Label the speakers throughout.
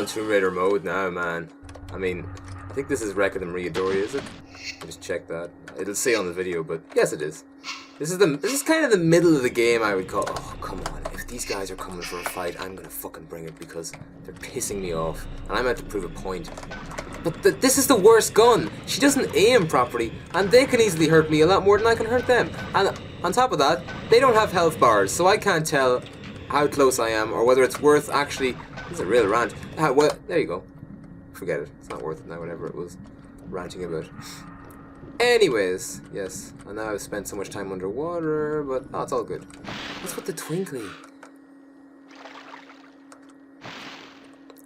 Speaker 1: on Tomb Raider mode now, man. I mean, I think this is Record and Maria Doria, is it? I'll just check that. It'll say on the video, but yes, it is. This is kind of the middle of the game, I would call. Oh, come on. If these guys are coming for a fight, I'm gonna fucking bring it because they're pissing me off. And I'm out to prove a point. But this is the worst gun. She doesn't aim properly, and they can easily hurt me a lot more than I can hurt them. And on top of that, they don't have health bars, so I can't tell how close I am or whether it's worth actually... This is a real rant. Well, there you go. Forget it. It's not worth it now, whatever it was ranting about. Anyways, yes. And now I've spent so much time underwater, but oh, it's all good. What's with the twinkly?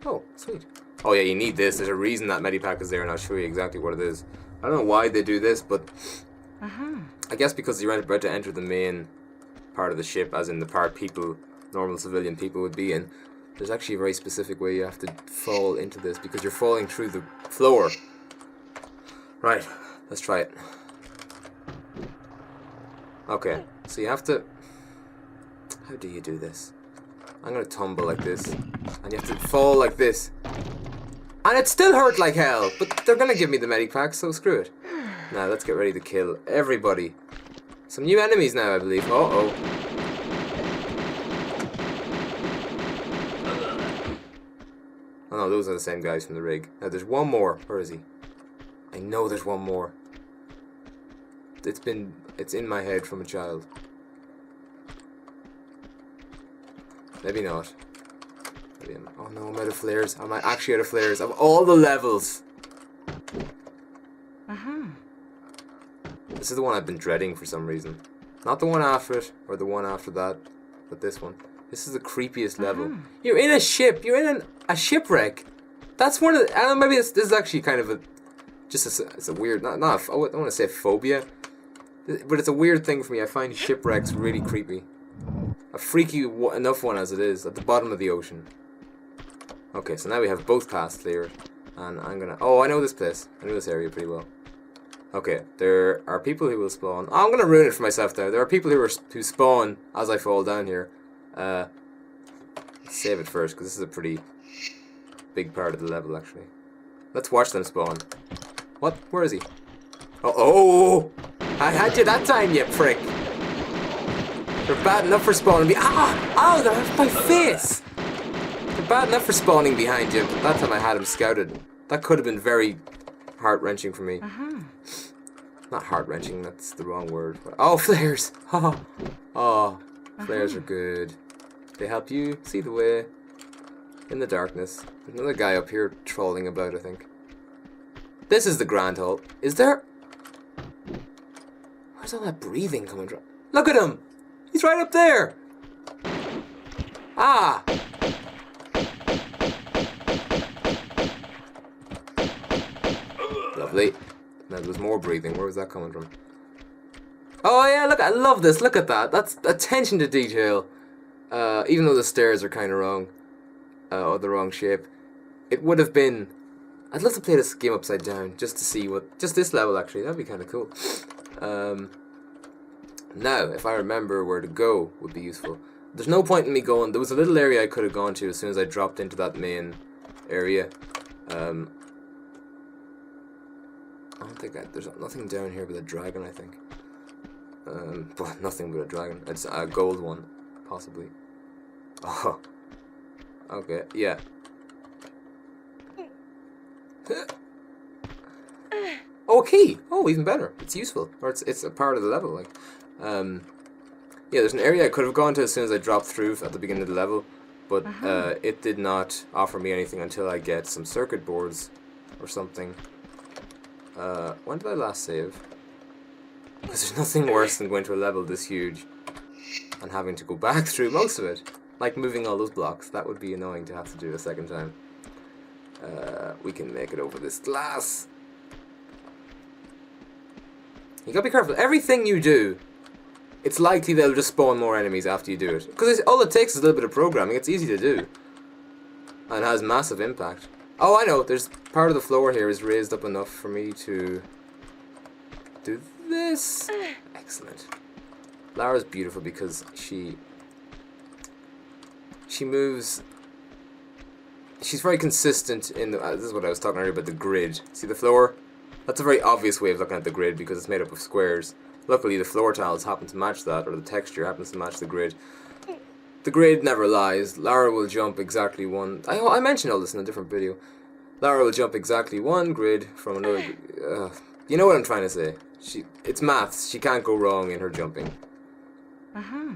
Speaker 1: Oh, sweet. Oh yeah, you need this. There's a reason that Medipack is there, and I'll show you exactly what it is. I don't know why they do this, but I guess because you're about to enter the main part of the ship, as in the part people, normal civilian people would be in. There's actually a very specific way you have to fall into this because you're falling through the floor. Right, let's try it. Okay, so you have to... How do you do this? I'm gonna tumble like this, and you have to fall like this. And it still hurt like hell, but they're gonna give me the Medipack, so screw it. Now let's get ready to kill everybody. Some new enemies now, I believe. Uh-oh. Oh no, those are the same guys from the rig. Now there's one more. Where is he? I know there's one more. It's in my head from a child. Maybe not. Maybe oh no, I'm out of flares. I'm actually out of flares. Of all the levels. This is the one I've been dreading for some reason. Not the one after it, or the one after that, but this one. This is the creepiest level. You're in a ship. You're in a shipwreck. That's one of the... I don't know, maybe this is actually kind of a... It's a weird... I don't want to say phobia. But it's a weird thing for me. I find shipwrecks really creepy. A freaky enough one as it is. At the bottom of the ocean. Okay, so now we have both paths cleared. And I'm gonna... Oh, I know this place. I know this area pretty well. Okay, there are people who will spawn. Oh, I'm gonna ruin it for myself there. There are people who spawn as I fall down here. Let's save it first, because this is a pretty big part of the level, actually. Let's watch them spawn. What? Where is he? Oh! I had you that time, you prick! They're bad enough for spawning Oh, they're off my face! They're bad enough for spawning behind you, but that time I had him scouted. That could have been very heart-wrenching for me. Not heart-wrenching, that's the wrong word. Oh, flares! Oh, flares are good. They help you see the way in the darkness. There's another guy up here trolling about, I think. This is the Grand Hall. Is there... Where's all that breathing coming from? Look at him! He's right up there! Ah! Lovely. Now there's more breathing. Where was that coming from? Oh yeah, look, I love this. Look at that. That's attention to detail. Even though the stairs are kind of wrong, or the wrong shape, it would have been... I'd love to play this game upside down, just to see what... Just this level, actually. That'd be kind of cool. Now, if I remember where to go, would be useful. There's no point in me going... There was a little area I could have gone to as soon as I dropped into that main area. I don't think there's nothing down here but a dragon, I think. But nothing but a dragon. It's a gold one, possibly. Oh. Okay, yeah. Oh, a key! Oh, even better. It's useful. Or it's a part of the level, like. Yeah, there's an area I could have gone to as soon as I dropped through at the beginning of the level. But it did not offer me anything until I get some circuit boards or something. When did I last save? Because there's nothing worse than going to a level this huge and having to go back through most of it. Like moving all those blocks. That would be annoying to have to do a second time. We can make it over this glass. You gotta be careful. Everything you do, it's likely they'll just spawn more enemies after you do it. Because all it takes is a little bit of programming. It's easy to do. And has massive impact. Oh, I know. There's part of the floor here is raised up enough for me to do this. Excellent. Lara's beautiful because she moves she's very consistent in the, this is what I was talking earlier about the grid. See the floor? That's a very obvious way of looking at the grid because it's made up of squares. Luckily the floor tiles happen to match that, or the texture happens to match the grid. The grid never lies. Lara will jump exactly one... I mentioned all this in a different video. Lara will jump exactly one grid from another... you know what I'm trying to say. It's maths. She can't go wrong in her jumping. I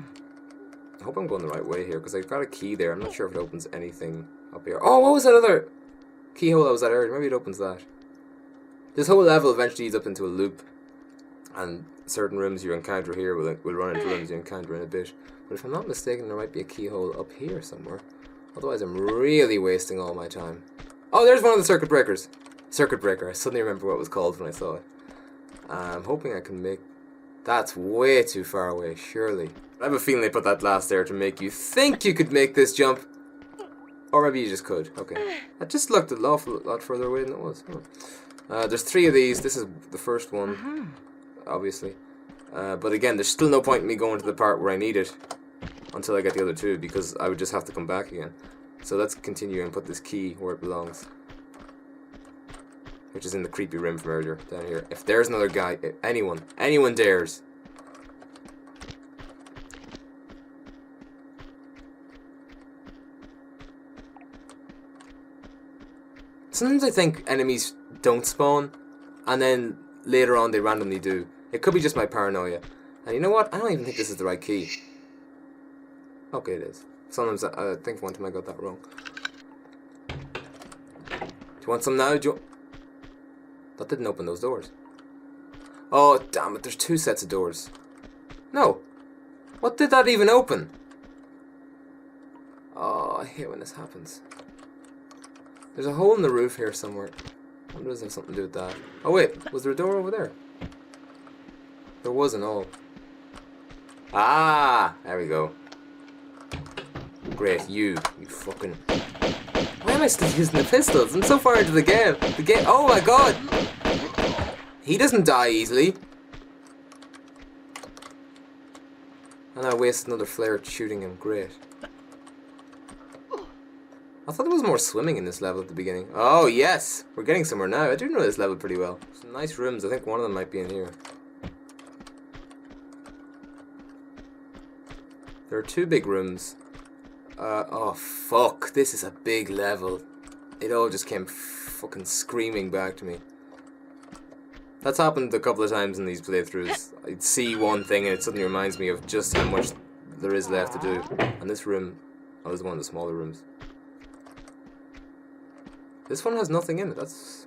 Speaker 1: hope I'm going the right way here, because I've got a key there. I'm not sure if it opens anything up here. Oh, what was that other keyhole that was that earlier? Maybe it opens that. This whole level eventually leads up into a loop, and certain rooms you encounter here will run into rooms you encounter in a bit. But if I'm not mistaken, there might be a keyhole up here somewhere. Otherwise, I'm really wasting all my time. Oh, there's one of the circuit breakers. Circuit breaker. I suddenly remember what it was called when I saw it. I'm hoping I can make... That's way too far away, surely. I have a feeling they put that glass there to make you think you could make this jump. Or maybe you just could. Okay. That just looked an awful lot further away than it was. There's 3 of these. This is the first one, obviously. But again, there's still no point in me going to the part where I need it until I get the other 2, because I would just have to come back again. So let's continue and put this key where it belongs, which is in the creepy room from earlier, down here. If there's another guy, if anyone dares. Sometimes I think enemies don't spawn, and then later on they randomly do. It could be just my paranoia. And you know what? I don't even think this is the right key. Okay, it is. Sometimes I think one time I got that wrong. Do you want some now? That didn't open those doors. Oh, damn it. There's 2 sets of doors. No. What did that even open? Oh, I hate when this happens. There's a hole in the roof here somewhere. I wonder if it has something to do with that. Oh, wait. Was there a door over there? There wasn't all. Ah! There we go. Great, you fucking... Why am I still using the pistols? I'm so far into the game. Oh my god! He doesn't die easily. And I wasted another flare shooting him. Great. I thought there was more swimming in this level at the beginning. Oh yes! We're getting somewhere now. I do know this level pretty well. Some nice rooms. I think one of them might be in here. There are 2 big rooms. Oh fuck, this is a big level. It all just came fucking screaming back to me. That's happened a couple of times in these playthroughs. I'd see one thing and it suddenly reminds me of just how much there is left to do. And this room, was one of the smaller rooms. This one has nothing in it, that's...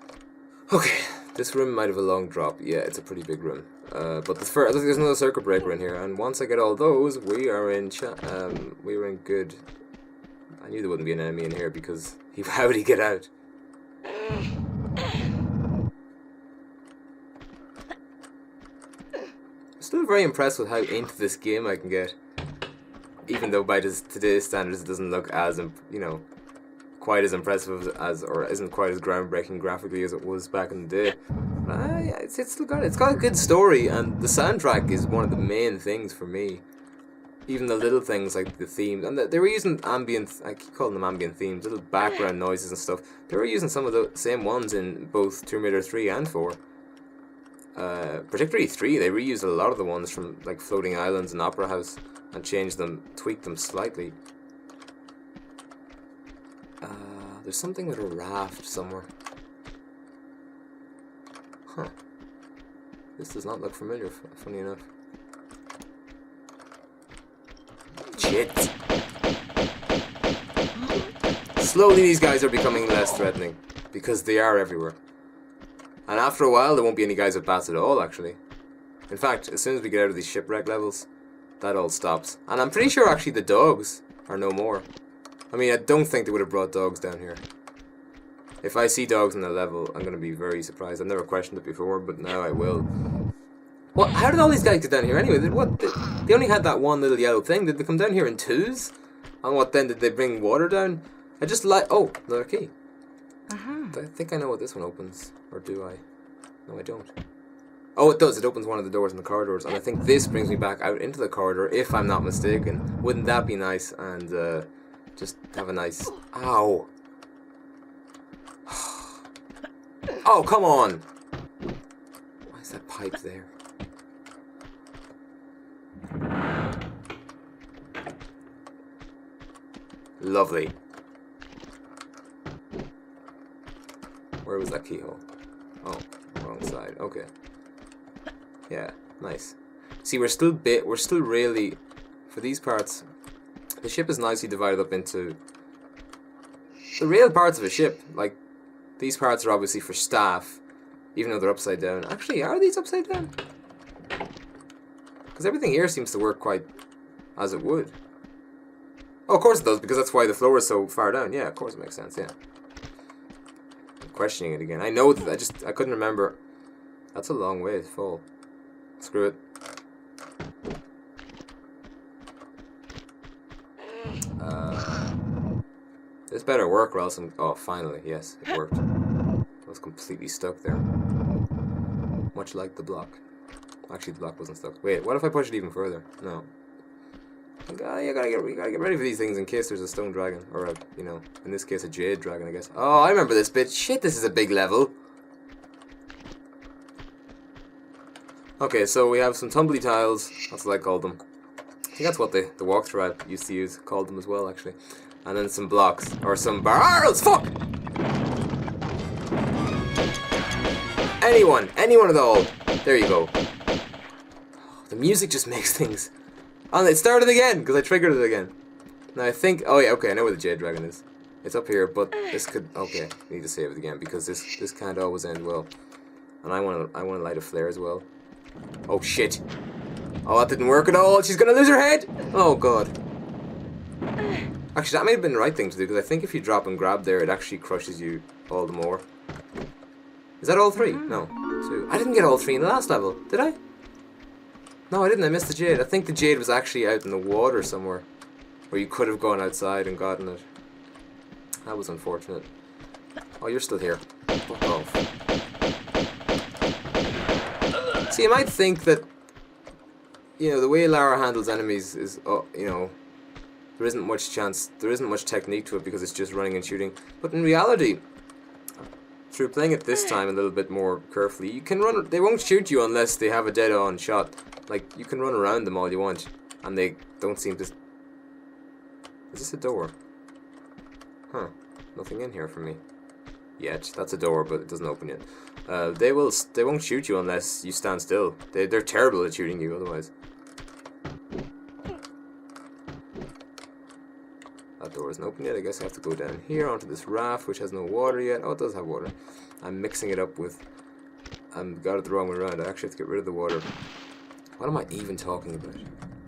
Speaker 1: Okay, this room might have a long drop. Yeah, it's a pretty big room. But there's another circuit breaker in here, and once I get all those, we are in good. I knew there wouldn't be an enemy in here because how would he get out? I'm still very impressed with how into this game I can get, even though by today's standards it doesn't look as quite as impressive as, or isn't quite as groundbreaking graphically as it was back in the day. It's still got it. It's got a good story, and the soundtrack is one of the main things for me. Even the little things like the themes, and they were using ambient. I keep calling them ambient themes, little background noises and stuff. They were using some of the same ones in both Tomb Raider 3 and 4. Particularly 3, they reused a lot of the ones from like Floating Islands and Opera House and changed them, tweaked them slightly. There's something with a raft somewhere. Huh. This does not look familiar, funny enough. Shit. Slowly these guys are becoming less threatening, because they are everywhere. And after a while there won't be any guys with bats at all, actually. In fact, as soon as we get out of these shipwreck levels, that all stops. And I'm pretty sure actually the dogs are no more. I mean, I don't think they would have brought dogs down here. If I see dogs in the level, I'm going to be very surprised. I've never questioned it before, but now I will. What? How did all these guys get down here anyway? They only had that one little yellow thing. Did they come down here in 2s? And what then? Did they bring water down? I just like... Oh, another key. I think I know what this one opens. Or do I? No, I don't. Oh, it does. It opens one of the doors in the corridors. And I think this brings me back out into the corridor, if I'm not mistaken. Wouldn't that be nice? And just have a nice... Ow! Oh, come on! Why is that pipe there? Lovely. Where was that keyhole? Oh, wrong side. Okay. Yeah, nice. See, we're still really, for these parts, the ship is nicely divided up into the real parts of a ship. Like, these parts are obviously for staff, even though they're upside down. Actually, are these upside down? Because everything here seems to work quite as it would. Oh, of course it does, because that's why the floor is so far down. Yeah, of course it makes sense, yeah. I'm questioning it again. I know that I couldn't remember. That's a long way to fall. Screw it. This better work or else I'm... Oh, finally, yes, it worked. I was completely stuck there. Much like the block. Actually, the block wasn't stuck. Wait, what if I push it even further? No. You gotta get ready for these things in case there's a stone dragon. Or a, you know, in this case a jade dragon, I guess. Oh, I remember this bit. Shit, this is a big level. Okay, so we have some tumbly tiles. That's what I called them. I think that's what the walkthrough app used to use. Called them as well, actually. And then some blocks. Or some barrels. Fuck! Anyone at all. There you go. The music just makes things... And it started again, because I triggered it again. Now I think... Oh yeah, okay, I know where the jade dragon is. It's up here, but this could... Okay, I need to save it again, because this can't always end well. And I want to light a flare as well. Oh shit. Oh, that didn't work at all. She's gonna lose her head. Oh god. Actually, that may have been the right thing to do, because I think if you drop and grab there, it actually crushes you all the more. Is that all three? No. Two. I didn't get all three in the last level, did I? No, I didn't. I missed the jade. I think the jade was actually out in the water somewhere, where you could have gone outside and gotten it. That was unfortunate. Oh, you're still here. Fuck off. See, you might think that, you know, the way Lara handles enemies is, you know, there isn't much chance, there isn't much technique to it because it's just running and shooting. But in reality, through playing it this time a little bit more carefully, you can run, they won't shoot you unless they have a dead-on shot. Like, you can run around them all you want, and they don't seem to... Is this a door? Huh. Nothing in here for me. Yet. That's a door, but it doesn't open yet. They won't shoot you unless you stand still. They're terrible at shooting you otherwise. That door isn't open yet. I guess I have to go down here onto this raft, which has no water yet. Oh, it does have water. I'm mixing it up with... I've got it the wrong way around. I actually have to get rid of the water. What am I even talking about?